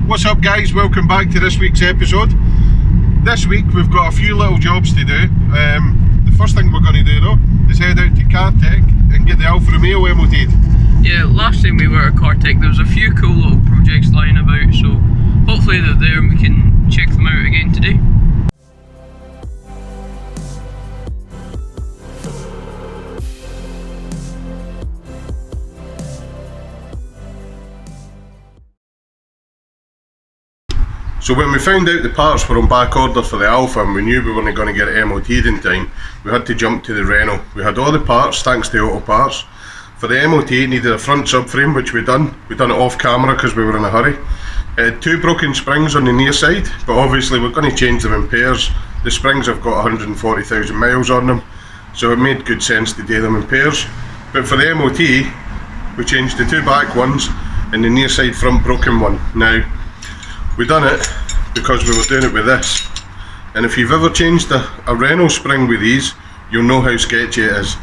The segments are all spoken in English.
What's up guys, welcome back to this week's episode. This week we've got a few little jobs to do. The first thing we're going to do though is head out to Cartec and get the Alfa Romeo MOT'd. Yeah, last time we were at Cartec there was a few cool little projects lying about, so hopefully they're there and we can check them out again today. So when we found out the parts were on back order for the Alfa and we knew we weren't going to get it MOT'd in time, we had to jump to the Renault. We had all the parts thanks to Auto Parts. For the MOT it needed a front subframe, which we done it off camera because we were in a hurry. It had two broken springs on the near side, but obviously we're going to change them in pairs. The springs have got 140,000 miles on them, so it made good sense to do them in pairs. But for the MOT we changed the two back ones and the near side front broken one. Now we done it because we were doing it with this, and if you've ever changed a Renault spring with these, you'll know how sketchy it is.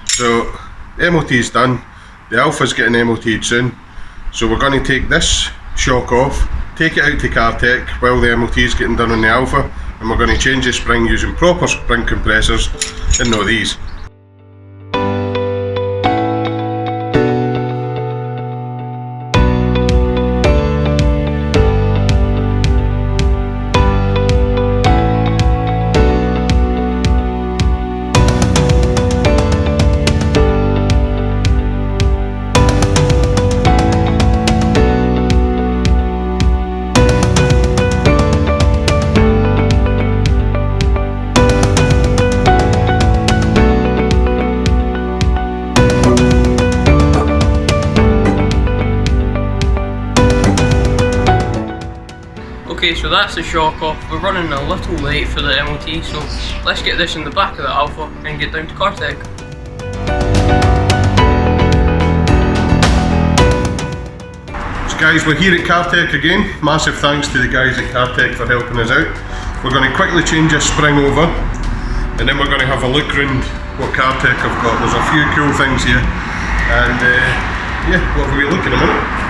So the MOT's done, the Alfa's getting MOT'd soon, so we're going to take this shock off, take it out to Cartec while the MOT's getting done on the Alfa, and we're going to change the spring using proper spring compressors and not these. Okay, so that's the shock off. We're running a little late for the MOT, so let's get this in the back of the Alfa and get down to Cartec. So guys, we're here at Cartec again. Massive thanks to the guys at Cartec for helping us out. We're going to quickly change this spring over and then we're going to have a look around what Cartec have got. There's a few cool things here and yeah, we'll have a wee look in a minute.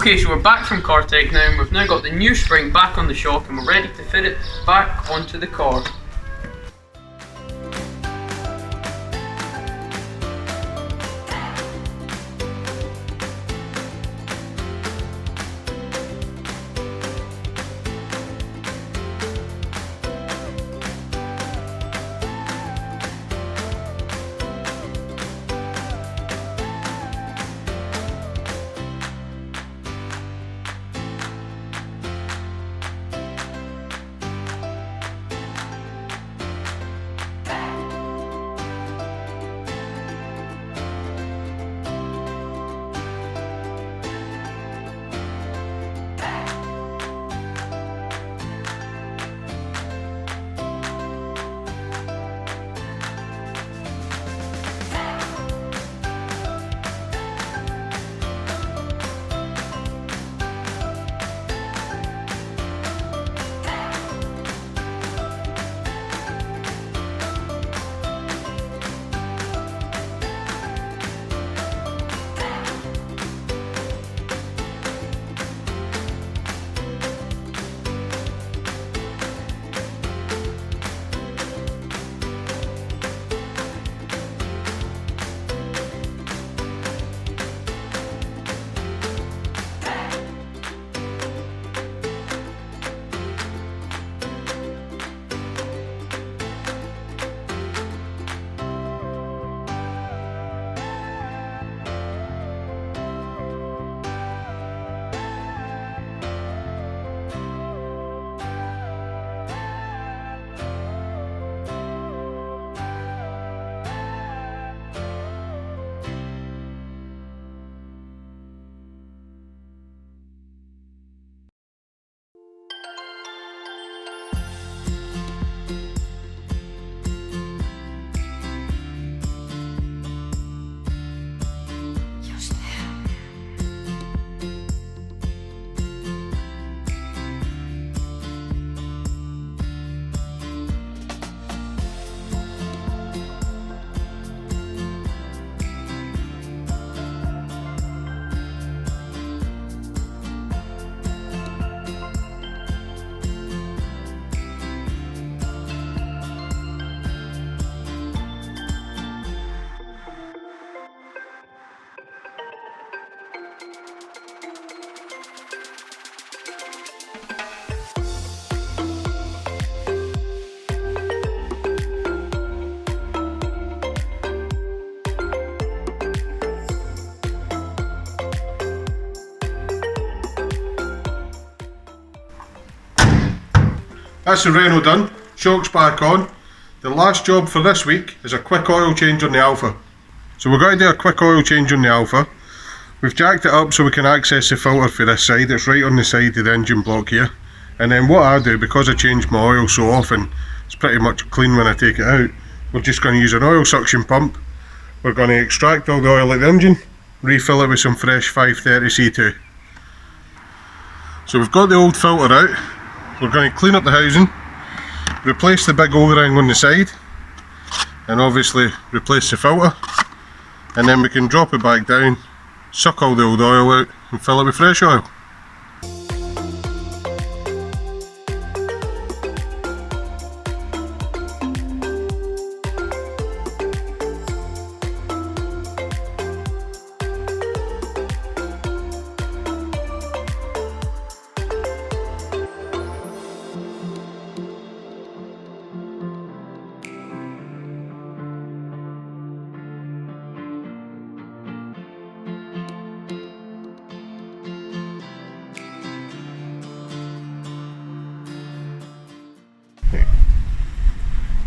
Okay, so we're back from Cartech now, and we've now got the new spring back on the shock and we're ready to fit it back onto the car. That's the Renault done, shock's back on. The last job for this week is a quick oil change on the Alfa. So we're going to do a quick oil change on the Alfa. We've jacked it up so we can access the filter for this side. It's right on the side of the engine block here. And then what I do, because I change my oil so often, it's pretty much clean when I take it out. We're just going to use an oil suction pump. We're going to extract all the oil out of the engine, refill it with some fresh 530 C2. So we've got the old filter out. We're going to clean up the housing, replace the big O-ring on the side, and obviously replace the filter, and then we can drop it back down, suck all the old oil out and fill it with fresh oil.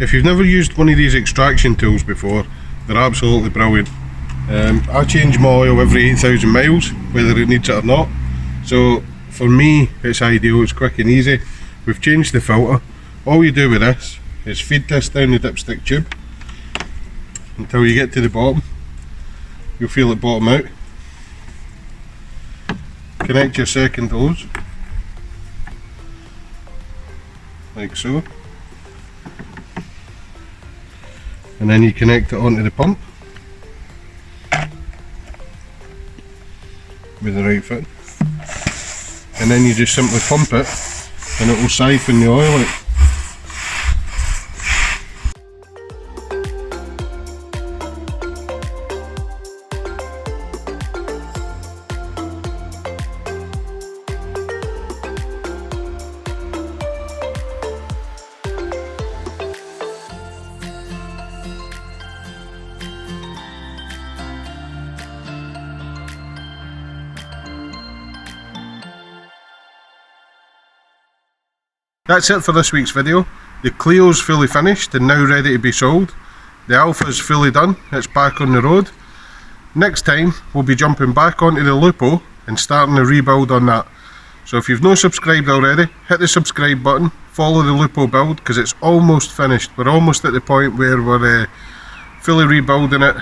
If you've never used one of these extraction tools before, they're absolutely brilliant. I change my oil every 8,000 miles, whether it needs it or not. So for me, it's ideal, it's quick and easy. We've changed the filter. All you do with this is feed this down the dipstick tube until you get to the bottom. You'll feel it bottom out. Connect your second hose, like so. And then you connect it onto the pump with the right fit. and then you just simply pump it and it will siphon the oil out. That's it for this week's video. The Clio's fully finished and now ready to be sold. The Alfa's fully done, it's back on the road. Next time we'll be jumping back onto the Lupo and starting the rebuild on that. So if you've not subscribed already, hit the subscribe button, follow the Lupo build because it's almost finished. We're almost at the point where we're fully rebuilding it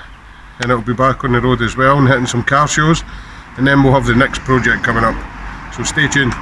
and it'll be back on the road as well and hitting some car shows, and then we'll have the next project coming up. So stay tuned.